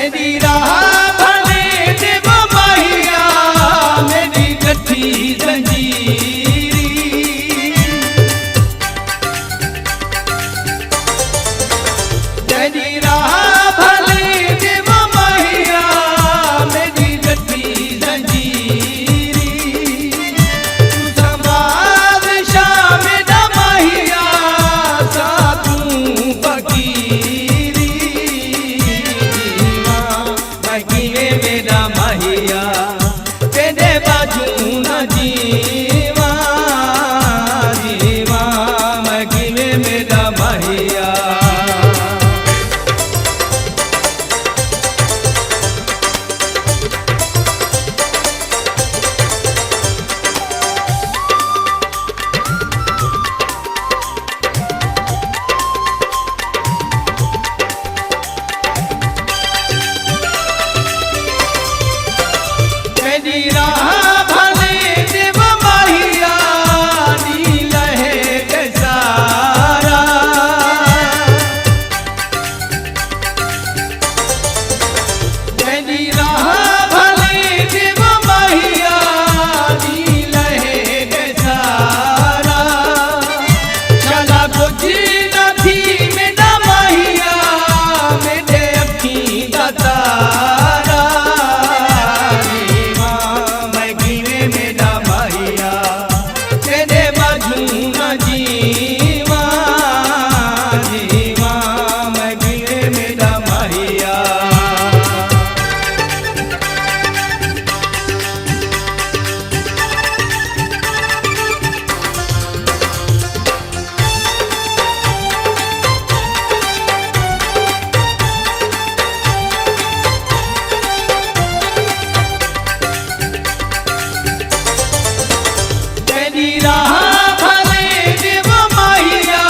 तेरी राह भले देव माहिया मेरी गठी जंजीरी। तेरी राह भले देव माहिया मेरी गठी जंजीरी। तू समाज शाम दा माहिया साधु फकीरी। मकीने मेरा माहिया तेरे बाजू न जीवा जीवा। मकीने मेरा माहिया तेरी राह भले देव माहिया नील है सारा। तेरी राह भले देव माहिया नील है सारा। चला कुछ न थी मेरा माहिया मेरे अखी दा तारा। तेरे बाजू न जीवा जीवा। मकीने मेरा माहिया तेरी राह भले देव माहिया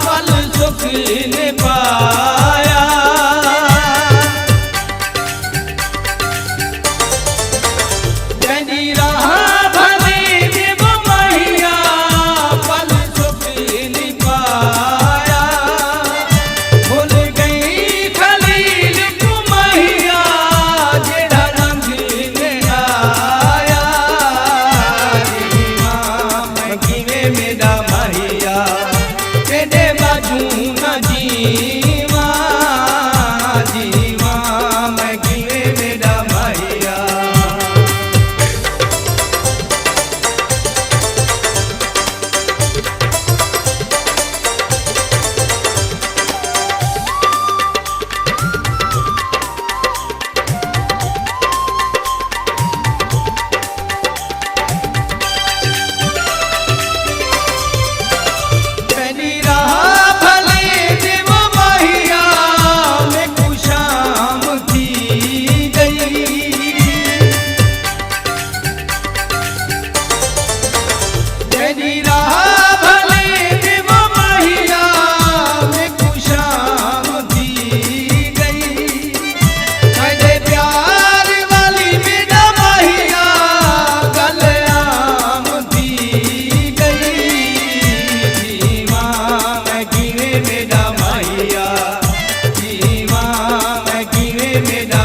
फल सुख ने पाया। तेरी राह भले देव माहिया फल सुख ने पाया। भूल गई खलील को माहिया जेड़ा रंग ने आया। मकीने मेरा माहिया तेरे बाजू न जीवा जीवा। मकीने मेरा माहिया तेरी राह भले देव माहिया मैं खुशाम थी गई। तेरी राह भले देव माहिया मैं खुशाम थी गई। मेरे प्यार वाली मेरा माहिया गल आम थी गई। मकीने मेरा माहिया जीवा। मकीने मेरा